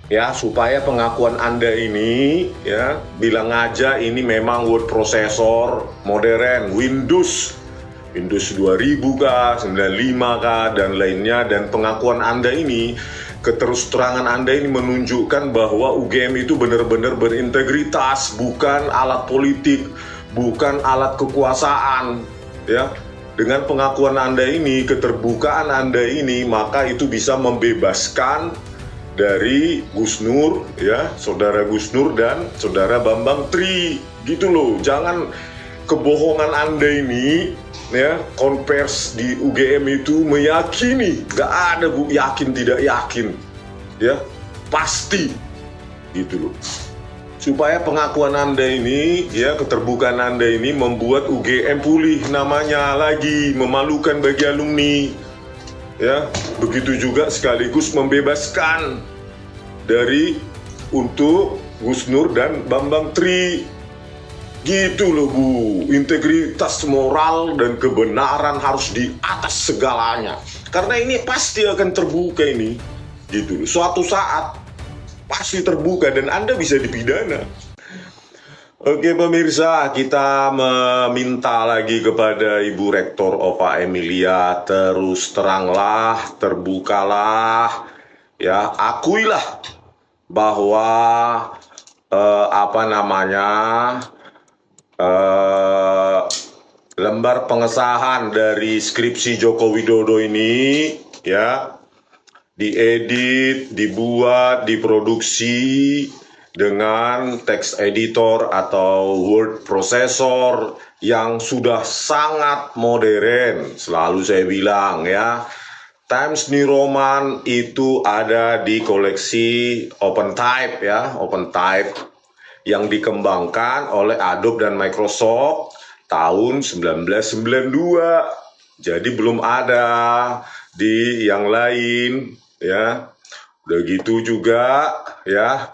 Ya, supaya pengakuan Anda ini, ya, bilang aja ini memang word processor modern, Windows 2000 kah, 95 kah, dan lainnya, dan pengakuan Anda ini, keterus terangan Anda ini menunjukkan bahwa UGM itu benar-benar berintegritas, bukan alat politik, bukan alat kekuasaan, ya. Dengan pengakuan Anda ini, keterbukaan Anda ini, maka itu bisa membebaskan dari Gus Nur, ya, saudara Gus Nur dan saudara Bambang Tri, gitu loh. Jangan kebohongan Anda ini, ya, konvers di UGM itu meyakini, nggak ada Bu yakin tidak yakin, ya, pasti, gitu loh. Supaya pengakuan Anda ini, ya, keterbukaan Anda ini membuat UGM pulih namanya lagi, memalukan bagi alumni, ya. Begitu juga sekaligus membebaskan dari untuk Gus Nur dan Bambang Tri, gitu loh Bu. Integritas moral dan kebenaran harus di atas segalanya, karena ini pasti akan terbuka ini, gitu loh. Suatu saat pasti terbuka dan Anda bisa dipidana. Oke pemirsa, kita meminta lagi kepada Ibu Rektor Ova Emilia, terus teranglah, terbukalah, ya, akuilah bahwa lembar pengesahan dari skripsi Joko Widodo ini, ya, diedit, dibuat, diproduksi dengan text editor atau word processor yang sudah sangat modern. Selalu saya bilang, ya, Times New Roman itu ada di koleksi OpenType, ya, OpenType yang dikembangkan oleh Adobe dan Microsoft tahun 1992. Jadi belum ada di yang lain, ya. Udah gitu juga, ya,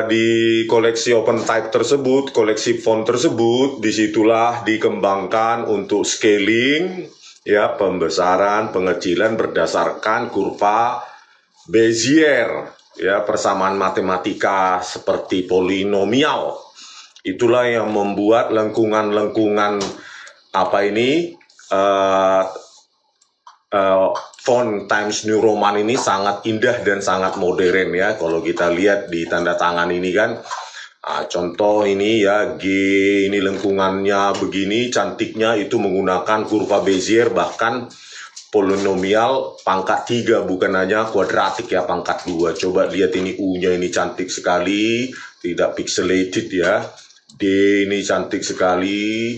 di koleksi OpenType tersebut, koleksi font tersebut, disitulah dikembangkan untuk scaling, ya, pembesaran, pengecilan berdasarkan kurva Bezier, ya, persamaan matematika seperti polinomial. Itulah yang membuat lengkungan-lengkungan font Times New Roman ini sangat indah dan sangat modern, ya. Kalau kita lihat di tanda tangan ini kan, contoh ini, ya, G ini lengkungannya begini cantiknya, itu menggunakan kurva Bezier, bahkan polinomial pangkat 3, bukan hanya kuadratik, ya, pangkat 2. Coba lihat ini U-nya ini cantik sekali, tidak pixelated, ya. D ini cantik sekali,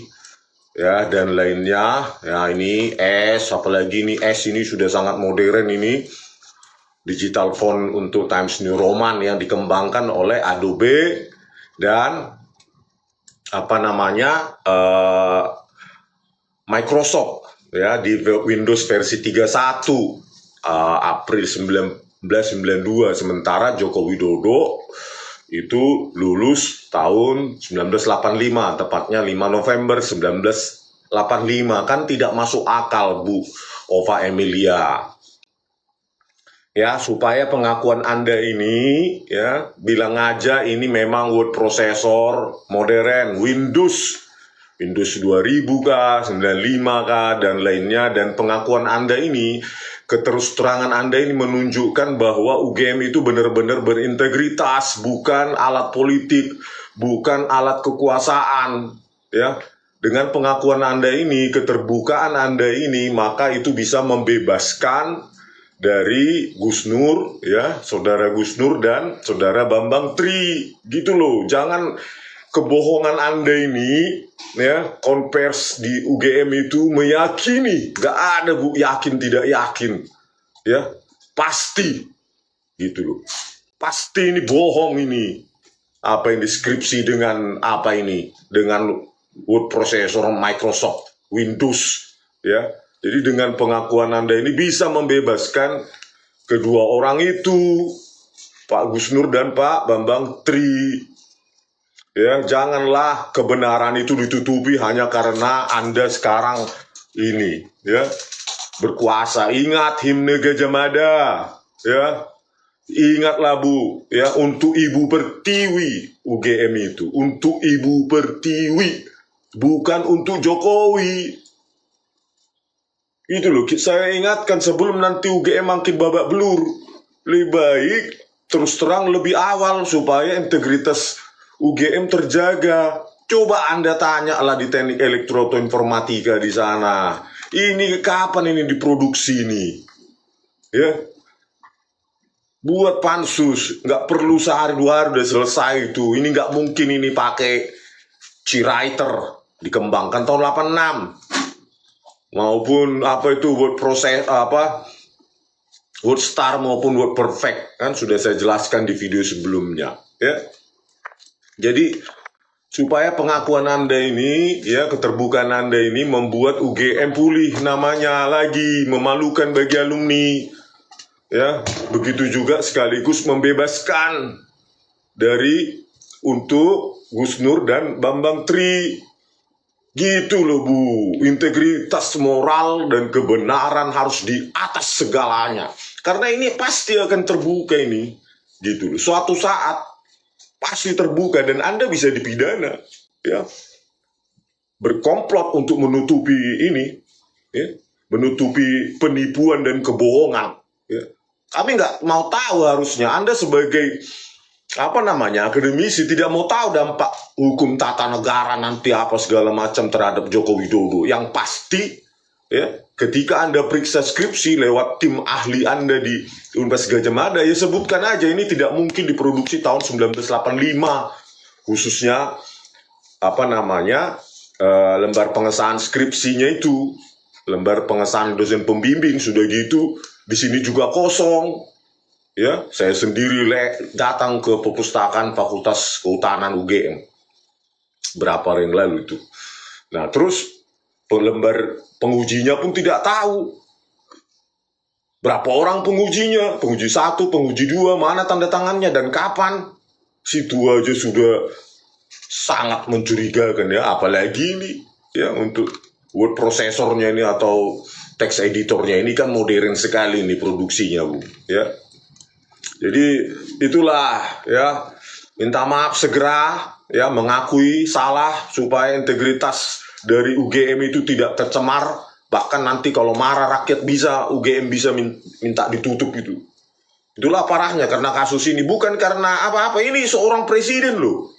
ya, dan lainnya, ya. Ini S, apalagi ini S ini sudah sangat modern, ini digital font untuk Times New Roman yang dikembangkan oleh Adobe dan Microsoft, ya, di Windows versi 31 April 1992. Sementara Joko Widodo itu lulus tahun 1985, tepatnya 5 November 1985. Kan tidak masuk akal Bu Ova Emilia. Ya, supaya pengakuan Anda ini, ya, bilang aja ini memang word processor modern, Windows 2000 kah, 95 kah, dan lainnya, dan pengakuan Anda ini, keterus terangan Anda ini menunjukkan bahwa UGM itu benar-benar berintegritas, bukan alat politik, bukan alat kekuasaan, ya. Dengan pengakuan Anda ini, keterbukaan Anda ini, maka itu bisa membebaskan dari Gus Nur, ya, saudara Gus Nur dan saudara Bambang Tri, gitu loh. Jangan kebohongan Anda ini, ya, konvers di UGM itu meyakini, nggak ada Bu yakin tidak yakin, ya, pasti, gitu loh. Pasti ini bohong ini. Apa yang deskripsi dengan apa ini? Dengan word processor Microsoft Windows, ya. Jadi dengan pengakuan Anda ini bisa membebaskan kedua orang itu, Pak Gus Nur dan Pak Bambang Tri. Ya, janganlah kebenaran itu ditutupi hanya karena Anda sekarang ini, ya, berkuasa. Ingat himne Gajah Mada, ya. Ingatlah Bu, ya, untuk Ibu Pertiwi UGM itu, untuk Ibu Pertiwi, bukan untuk Jokowi. Itu loh, saya ingatkan sebelum nanti UGM makin babak belur. Lebih baik terus terang lebih awal supaya integritas UGM terjaga. Coba Anda tanyalah di teknik elektroinformatika di sana. Ini kapan ini diproduksi ini? Ya, buat pansus, nggak perlu sehari dua hari udah selesai itu. Ini nggak mungkin ini pakai C-Writer, dikembangkan tahun 86. Maupun apa itu word proses apa WordStar maupun WordPerfect, kan sudah saya jelaskan di video sebelumnya, ya. Jadi supaya pengakuan Anda ini, ya, keterbukaan Anda ini membuat UGM pulih namanya lagi, memalukan bagi alumni, ya. Begitu juga sekaligus membebaskan dari untuk Gus Nur dan Bambang Tri. Gitu loh Bu, integritas moral dan kebenaran harus di atas segalanya. Karena ini pasti akan terbuka ini, gitu loh. Suatu saat pasti terbuka dan Anda bisa dipidana, ya. Berkomplot untuk menutupi ini, ya, menutupi penipuan dan kebohongan, ya. Kami nggak mau tahu harusnya. Anda sebagai akademisi tidak mau tahu dampak hukum tata negara nanti apa segala macam terhadap Joko Widodo. Yang pasti, ya, ketika Anda periksa skripsi lewat tim ahli Anda di Universitas Gadjah Mada, ya sebutkan aja ini tidak mungkin diproduksi tahun 1985, khususnya lembar pengesahan skripsinya itu, lembar pengesahan dosen pembimbing sudah gitu, di sini juga kosong. Ya, saya sendiri datang ke perpustakaan Fakultas Kehutanan UGM berapa hari yang lalu itu. Nah, terus lembar pengujinya pun tidak tahu berapa orang pengujinya, penguji 1, penguji 2, mana tanda tangannya dan kapan. Situ aja sudah sangat mencurigakan, ya, apalagi ini, ya, untuk word prosesornya ini atau text editornya ini kan modern sekali nih produksinya Bu, ya. Jadi itulah, ya, minta maaf segera, ya, mengakui salah supaya integritas dari UGM itu tidak tercemar. Bahkan nanti kalau marah rakyat UGM bisa minta ditutup itu. Itulah parahnya karena kasus ini, bukan karena apa-apa. Ini seorang presiden loh,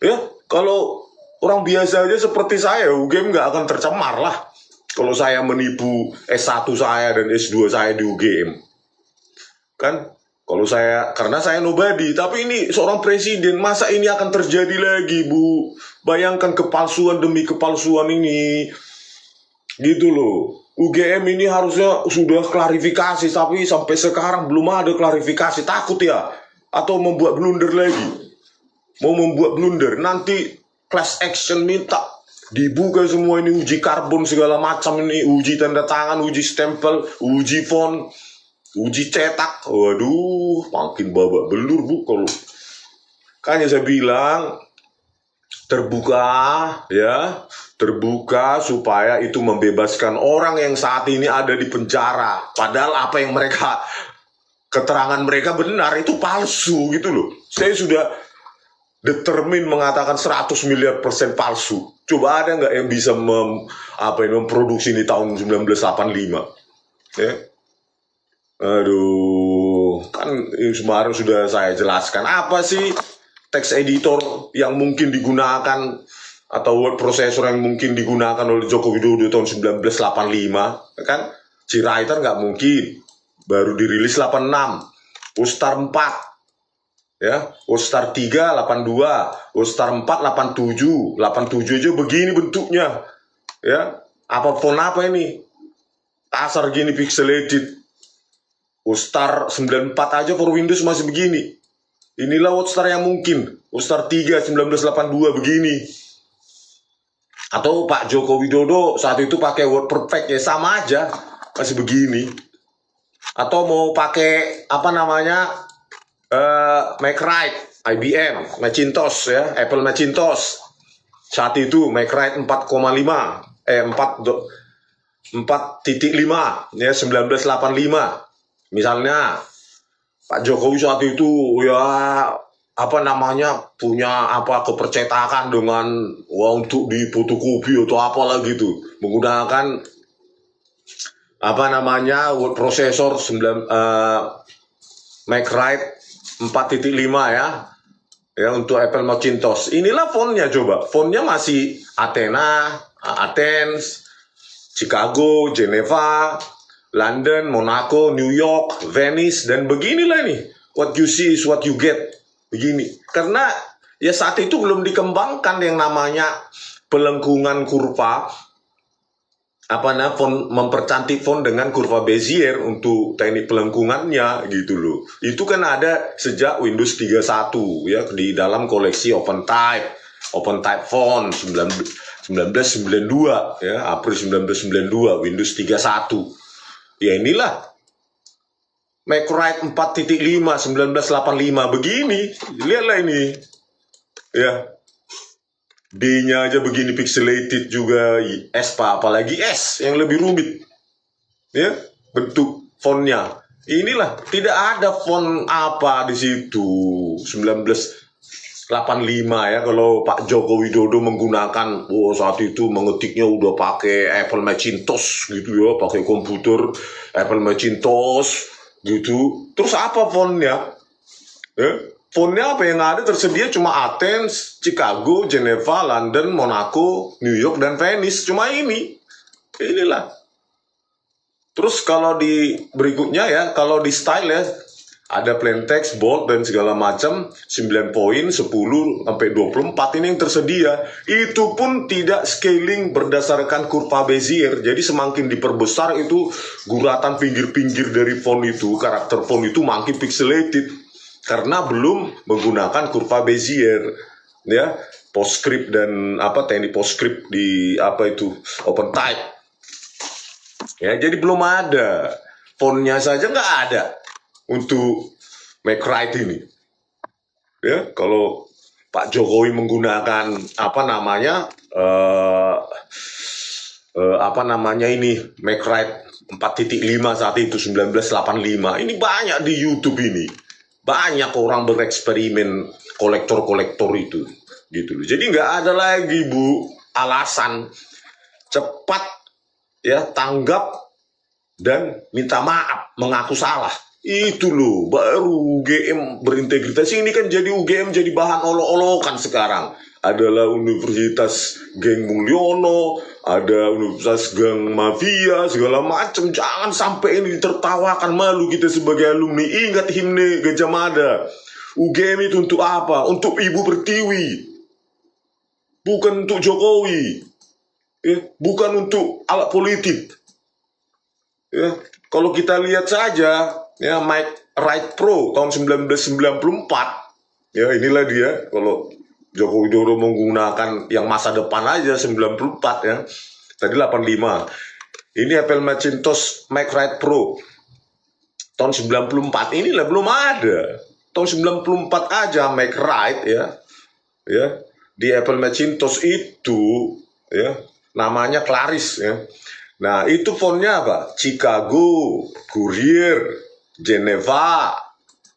ya. Kalau orang biasa aja seperti saya, UGM nggak akan tercemar lah kalau saya menipu S1 saya dan S2 saya di UGM, kan. Kalau karena saya nobody, tapi ini seorang presiden, masa ini akan terjadi lagi Bu? Bayangkan kepalsuan demi kepalsuan ini, gitu loh. UGM ini harusnya sudah klarifikasi, tapi sampai sekarang belum ada klarifikasi. Takut ya? Atau membuat blunder lagi? Mau membuat blunder, nanti class action minta dibuka semua ini, uji karbon segala macam ini, uji tanda tangan, uji stempel, uji font, uji cetak. Waduh, makin babak belur Bu. Kalau kan saya bilang terbuka, ya, terbuka supaya itu membebaskan orang yang saat ini ada di penjara. Padahal apa yang keterangan mereka benar, itu palsu, gitu loh. Saya sudah determin mengatakan 100 miliar % palsu. Coba ada nggak yang bisa memproduksi ini tahun 1985, ya? Aduh, kan kemarin sudah saya jelaskan apa sih text editor yang mungkin digunakan atau word processor yang mungkin digunakan oleh Joko Widodo tahun 1985, kan. C-Writer nggak mungkin, baru dirilis 86, WordStar 4, ya, WordStar 3 82, WordStar 4 87 aja begini bentuknya, ya. Apa ini kasar gini, pixel edit. WordStar 94 aja for Windows masih begini. Inilah WordStar yang mungkin. WordStar 3 1982 begini. Atau Pak Joko Widodo saat itu pakai WordPerfect, ya sama aja, masih begini. Atau mau pakai MacWrite, IBM, Macintosh, ya, Apple Macintosh. Saat itu MacWrite 4,5, 4.5, ya, 1985. Misalnya Pak Jokowi saat itu ya apa namanya punya apa kepercetakan dengan untuk di fotokopi atau apalah gitu menggunakan apa namanya word processor 9 Macrite 4.5 ya untuk Apple Macintosh. Inilah fontnya coba. Fontnya masih Athena, Athens, Chicago, Geneva, London, Monaco, New York, Venice, dan beginilah nih. What you see is what you get. Begini. Karena ya saat itu belum dikembangkan yang namanya pelengkungan kurva, font, mempercantik font dengan kurva Bezier untuk teknik pelengkungannya gitu loh. Itu kan ada sejak Windows 31 ya di dalam koleksi OpenType font 1992 ya, April 1992 Windows 31. Ya inilah Macrite 4.5 1985 begini. Lihatlah ini. Ya. D-nya aja begini pixelated juga, S apalagi S yang lebih rumit. Ya, bentuk fontnya. Inilah tidak ada font apa di situ 1985 ya kalau Pak Joko Widodo menggunakan saat itu mengetiknya udah pakai Apple Macintosh gitu ya, pakai komputer Apple Macintosh gitu. Terus apa fontnya? Ya? Fontnya apa yang ada tersedia cuma Athens, Chicago, Geneva, London, Monaco, New York, dan Venice. Cuma ini. Inilah. Terus kalau di berikutnya ya, kalau di style ya, ada plain text, bold, dan segala macam, 9 poin, 10, sampai 24 ini yang tersedia. Itu pun tidak scaling berdasarkan kurva Bezier. Jadi semakin diperbesar itu guratan pinggir-pinggir dari font itu, karakter font itu makin pixelated. Karena belum menggunakan kurva Bezier ya, PostScript dan teknik PostScript di OpenType ya, jadi belum ada fontnya saja nggak ada untuk Macrite ini ya. Kalau Pak Jokowi menggunakan ini Macrite 4.5 saat itu 1985 ini banyak di YouTube ini. Banyak orang bereksperimen kolektor-kolektor itu gitu loh. Jadi nggak ada lagi Bu alasan, cepat ya tanggap dan minta maaf, mengaku salah. Itu loh baru UGM berintegritas. Ini kan jadi UGM jadi bahan olok-olokan sekarang. Adalah Universitas Geng Mulyono, ada Universitas Geng Mafia, segala macam. Jangan sampai ini ditertawakan, malu kita sebagai alumni. Ingat himne Gajah Mada. UGM itu untuk apa? Untuk Ibu Pertiwi. Bukan untuk Jokowi. Ya, bukan untuk alat politik. Ya, kalau kita lihat saja ya Macrite Pro tahun 1994. Ya inilah dia kalau Joko Widodo menggunakan yang masa depan aja 94 ya. Tadi 85. Ini Apple Macintosh Macrite Pro tahun 94. Inilah belum ada. Tahun 94 aja Macrite ya. Ya, di Apple Macintosh itu ya namanya Claris ya. Nah, itu fontnya apa? Chicago, Courier, Geneva,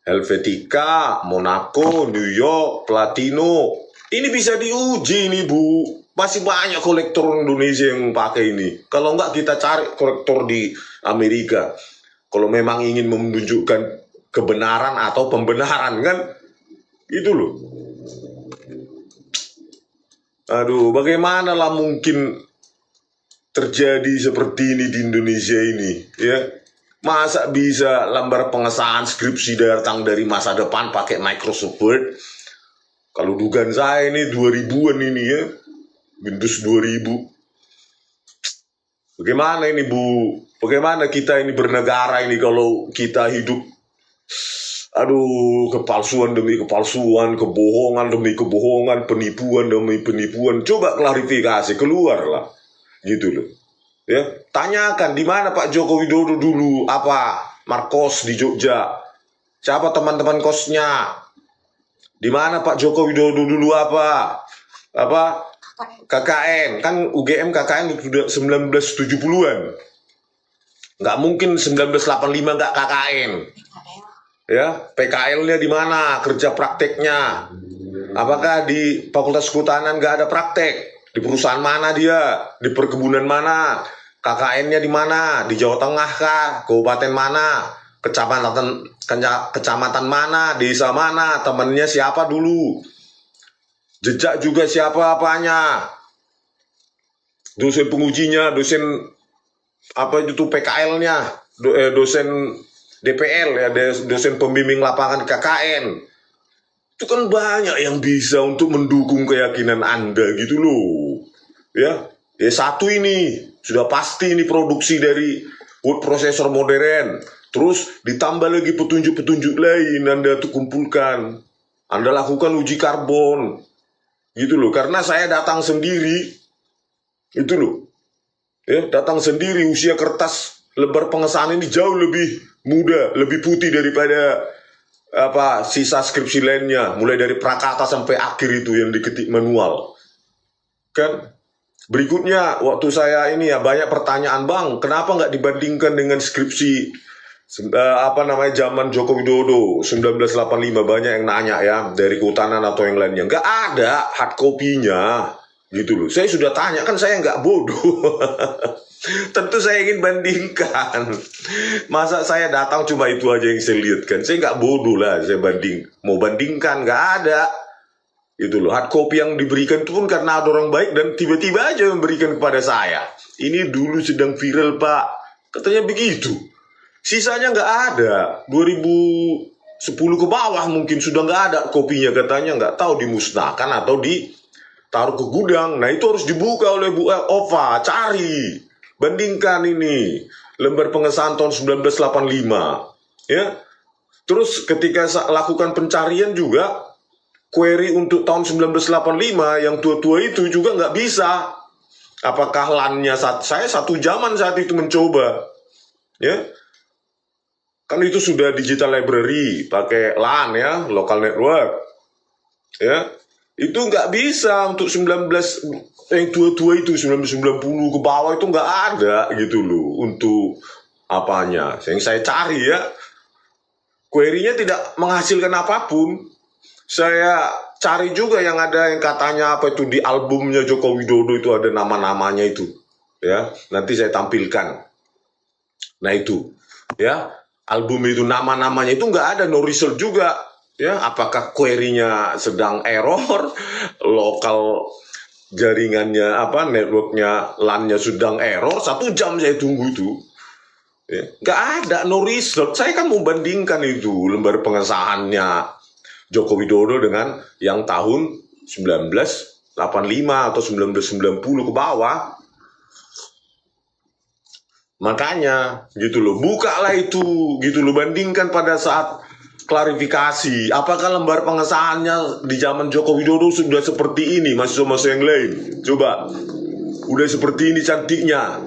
Helvetica, Monaco, New York, Platino. Ini bisa diuji nih Bu. Masih banyak kolektor Indonesia yang pakai ini. Kalau enggak kita cari kolektor di Amerika. Kalau memang ingin menunjukkan kebenaran atau pembenaran kan. Itu loh. Aduh, bagaimana lah mungkin terjadi seperti ini di Indonesia ini ya. Masa bisa lembar pengesahan skripsi datang dari masa depan pakai Microsoft Word? Kalau dugaan saya ini 2000-an ini ya, Windows 2000. Bagaimana ini Bu? Bagaimana kita ini bernegara ini kalau kita hidup kepalsuan demi kepalsuan, kebohongan demi kebohongan, penipuan demi penipuan. Coba klarifikasi, keluarlah gitu loh. Ya, tanyakan di mana Pak Joko Widodo dulu Markos di Jogja. Siapa teman-teman kosnya? Di mana Pak Joko Widodo dulu KKN? Kan UGM KKN sudah 1970-an. Nggak mungkin 1985 nggak KKN. Ya, PKL-nya di mana? Kerja prakteknya. Apakah di Fakultas Kehutanan nggak ada praktek? Di perusahaan mana dia? Di perkebunan mana? KKN-nya di mana? Di Jawa Tengah kah? Kabupaten mana? Kecamatan mana? Desa mana? Temennya siapa dulu? Jejak juga siapa apanya? Dosen pengujinya, dosen apa itu PKL-nya, dosen DPL ya, dosen pembimbing lapangan KKN. Itu kan banyak yang bisa untuk mendukung keyakinan Anda gitu loh. Ya, satu ini sudah pasti ini produksi dari word processor modern. Terus ditambah lagi petunjuk-petunjuk lain Anda tuh kumpulkan. Anda lakukan uji karbon. Gitu loh, karena saya datang sendiri. Itu loh. Ya, datang sendiri, usia kertas lembar pengesahan ini jauh lebih muda, lebih putih daripada sisa skripsi lainnya, mulai dari prakata sampai akhir itu yang diketik manual. Kan? Berikutnya, waktu saya ini ya banyak pertanyaan, Bang, kenapa nggak dibandingkan dengan skripsi zaman Joko Widodo 1985, banyak yang nanya ya, dari Kehutanan atau yang lainnya. Nggak ada hard copy-nya. Gitu loh, saya sudah tanya, kan saya nggak bodoh. Tentu saya ingin bandingkan. Masa saya datang cuma itu aja yang saya lihat kan? Saya nggak bodoh lah, saya mau bandingkan, nggak ada. Itu loh, hard copy yang diberikan itu pun karena ada orang baik dan tiba-tiba aja memberikan kepada saya. Ini dulu sedang viral Pak, katanya begitu. Sisanya nggak ada. 2010 ke bawah mungkin sudah nggak ada kopinya, katanya nggak tahu dimusnahkan atau taruh ke gudang. Nah itu harus dibuka oleh Bu Ova, cari, bandingkan ini lembar pengesahan tahun 1985 ya. Terus ketika lakukan pencarian juga query untuk tahun 1985 yang tua-tua itu juga nggak bisa. Apakah LAN-nya saya satu jaman saat itu mencoba ya, kan itu sudah digital library pakai LAN ya, local network ya. Itu nggak bisa untuk 19 yang tua-tua itu 1990 ke bawah itu nggak ada gitu loh untuk apanya. Yang saya cari ya, query-nya tidak menghasilkan apapun. Saya cari juga yang ada yang katanya apa itu di albumnya Joko Widodo itu ada nama-namanya itu ya. Nanti saya tampilkan. Nah itu ya, album itu nama-namanya itu nggak ada, no result juga. Ya, apakah query-nya sedang error, lokal jaringannya networknya LAN-nya sedang error, 1 jam saya tunggu itu. Ya, nggak ada, no result. Saya kan membandingkan itu lembar pengesahannya Joko Widodo dengan yang tahun 1985 atau 1990 ke bawah. Makanya gitu loh, bukalah itu gitu loh, bandingkan pada saat klarifikasi, apakah lembar pengesahannya di zaman Joko Widodo sudah seperti ini, mahasiswa yang lain? Coba, udah seperti ini cantiknya.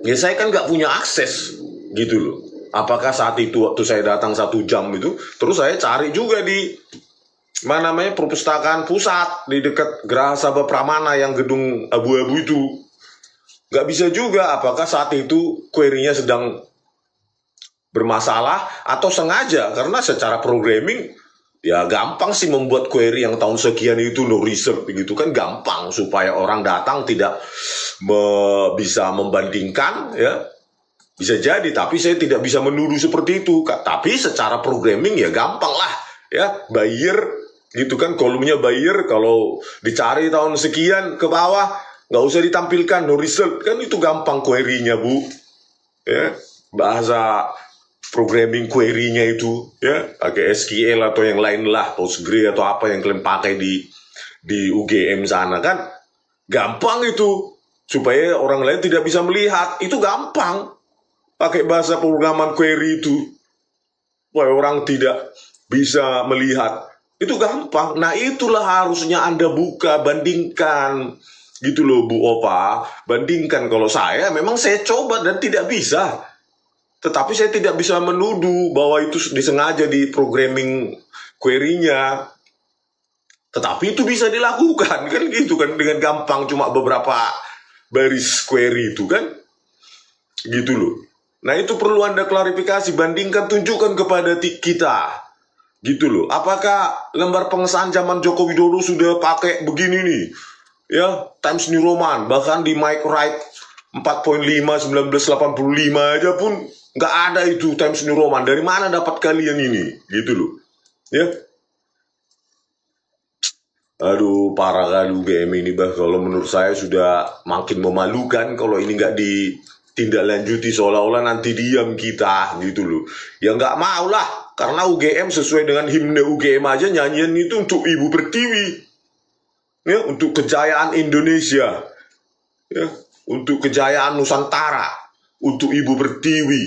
Ya saya kan nggak punya akses, gitu loh. Apakah saat itu waktu saya datang 1 jam itu, terus saya cari juga di perpustakaan pusat di dekat Geraha Sabah Pramana yang gedung abu-abu itu. Nggak bisa juga, apakah saat itu query-nya sedang bermasalah atau sengaja, karena secara programming ya gampang sih membuat query yang tahun sekian itu no result begitu kan, gampang supaya orang datang tidak bisa membandingkan ya, bisa jadi, tapi saya tidak bisa menuduh seperti itu. Tapi secara programming ya gampang lah ya, Bayer gitu kan, kolomnya Bayer kalau dicari tahun sekian ke bawah nggak usah ditampilkan no result kan, itu gampang query-nya Bu ya, bahasa programming query-nya itu ya pakai SQL atau yang lain lah, Postgre atau apa yang kalian pakai di UGM sana kan, gampang itu supaya orang lain tidak bisa melihat, itu gampang pakai bahasa programan query itu supaya orang tidak bisa melihat, itu gampang. Nah itulah harusnya Anda buka, bandingkan gitu loh Bu Opa, bandingkan. Kalau saya memang saya coba dan tidak bisa. Tetapi saya tidak bisa menuduh bahwa itu disengaja di programming query-nya. Tetapi itu bisa dilakukan kan gitu kan, dengan gampang, cuma beberapa baris query itu kan. Gitu loh. Nah itu perlu Anda klarifikasi, bandingkan, tunjukkan kepada kita. Gitu loh. Apakah lembar pengesahan zaman Joko Widodo sudah pakai begini nih? Ya, Times New Roman, bahkan di Mike Wright 4.5 1985 aja pun nggak ada itu Times New Roman. Dari mana dapat kalian ini? Gitu loh. Ya. Aduh, parah kali UGM ini, bah. Kalau menurut saya sudah makin memalukan kalau ini nggak ditindaklanjuti, seolah-olah nanti diam kita, gitu loh. Ya nggak mau lah, karena UGM sesuai dengan himne UGM aja nyanyian itu untuk Ibu Pertiwi, ya, untuk kejayaan Indonesia, ya, untuk kejayaan Nusantara, untuk Ibu Pertiwi,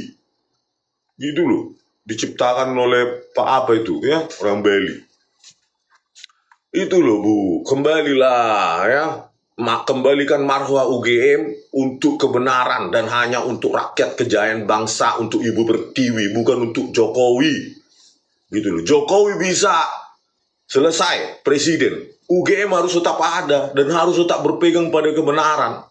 gitu loh. Diciptakan oleh Pak apa itu, ya, orang Bali. Itu loh Bu, kembalilah ya, kembalikan marwah UGM untuk kebenaran dan hanya untuk rakyat, kejayaan bangsa, untuk Ibu Pertiwi, bukan untuk Jokowi. Gitu loh, Jokowi bisa selesai presiden, UGM harus tetap ada dan harus tetap berpegang pada kebenaran.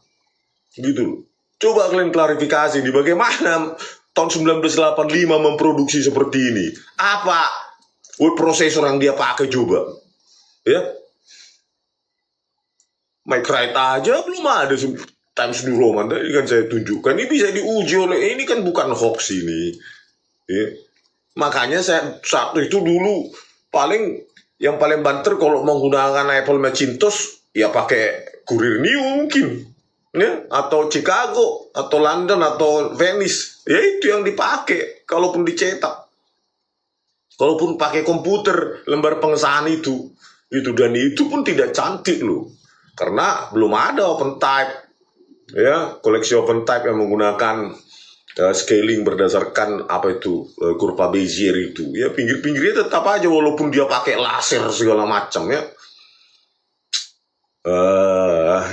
Gitu loh. Coba kalian klarifikasi di bagaimana tahun 1985 memproduksi seperti ini. Apa word processor yang dia pakai coba? Ya, Mike Wright aja belum ada Times New Roman. Tadi kan saya tunjukkan, ini bisa diuji oleh, ini kan bukan hoax ini. Ya. Makanya saya saat itu dulu yang paling banter kalau menggunakan Apple Macintosh ya pakai Kurir New mungkin, ya, atau Chicago, atau London, atau Venice. Ya itu yang dipakai kalaupun dicetak. Kalaupun pakai komputer lembar pengesahan itu, dan itu pun tidak cantik loh, karena belum ada OpenType, ya, koleksi OpenType yang menggunakan scaling berdasarkan apa itu kurva Bezier itu, ya, pinggir-pinggirnya tetap aja walaupun dia pakai laser segala macam, ya.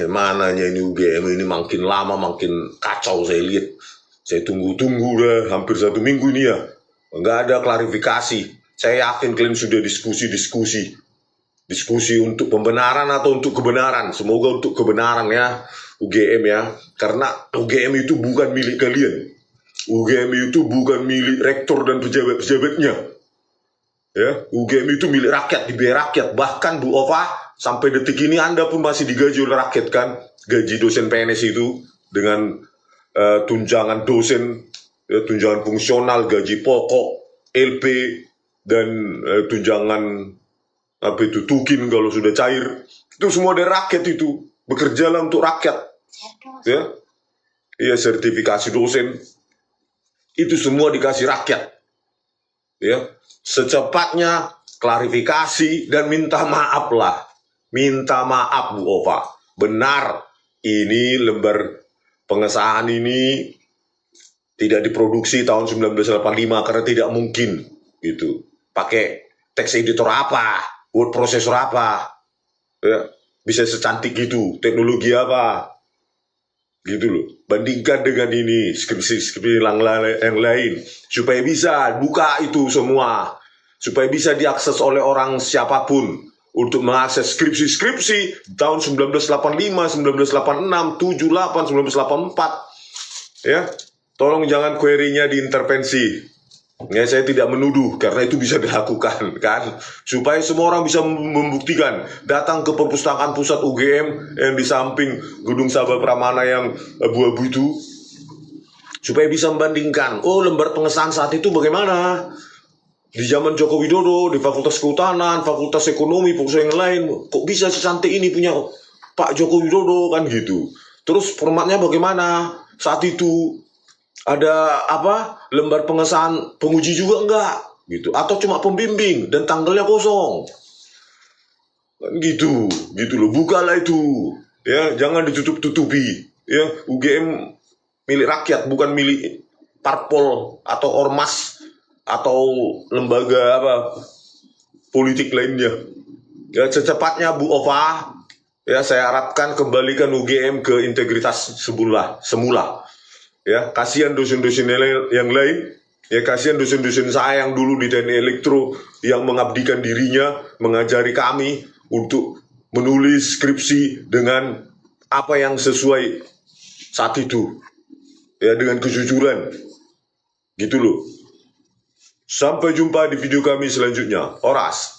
Mananya ini UGM ini makin lama makin kacau saya lihat. Saya tunggu-tunggu dah hampir 1 minggu ini ya, nggak ada klarifikasi. Saya yakin kalian sudah diskusi untuk pembenaran atau untuk kebenaran. Semoga untuk kebenaran ya UGM ya, karena UGM itu bukan milik kalian. UGM itu bukan milik rektor dan pejabat-pejabatnya, ya. UGM itu milik rakyat, dibayar rakyat. Bahkan Bu Ova, sampai detik ini Anda pun masih digaji oleh rakyat kan. Gaji dosen PNS itu dengan tunjangan dosen, ya, tunjangan fungsional, gaji pokok, LP, dan tunjangan apa itu tukin kalau sudah cair, itu semua dari rakyat, itu bekerjalah untuk rakyat, ya. Iya, sertifikasi dosen itu semua dikasih rakyat, ya. Secepatnya klarifikasi dan minta maaf lah, minta maaf Bu Ova, benar ini lembar pengesahan ini tidak diproduksi tahun 1985 karena tidak mungkin gitu. Pakai text editor apa? Word processor apa, ya, bisa secantik gitu, teknologi apa, gitu loh. Bandingkan dengan ini skripsi yang lain, supaya bisa buka itu semua, supaya bisa diakses oleh orang siapapun untuk mengakses skripsi tahun 1985, 1986, 78, 1984, ya. Tolong jangan query-nya diintervensi. Ya, saya tidak menuduh, karena itu bisa dilakukan kan, supaya semua orang bisa membuktikan. Datang ke perpustakaan pusat UGM yang di samping gedung Sabah Pramana yang abu-abu itu, supaya bisa membandingkan, oh lembar pengesahan saat itu bagaimana di zaman Joko Widodo, di Fakultas Kehutanan, Fakultas Ekonomi, fakultas yang lain, kok bisa secantik ini punya Pak Joko Widodo kan gitu. Terus formatnya bagaimana saat itu, ada apa, lembar pengesahan penguji juga enggak gitu, atau cuma pembimbing dan tanggalnya kosong gitu loh. Bukalah itu, ya, jangan ditutup-tutupi, ya. UGM milik rakyat, bukan milik parpol atau ormas atau lembaga apa politik lainnya, ya. Secepatnya Bu Ova, ya, saya harapkan kembalikan UGM ke integritas semula. Ya, kasihan dosen-dosen yang lain, ya, kasihan dosen-dosen saya yang dulu di Teknik Elektro yang mengabdikan dirinya mengajari kami untuk menulis skripsi dengan apa yang sesuai saat itu, ya, dengan kejujuran, Gitu loh. Sampai jumpa di video kami selanjutnya. Horas.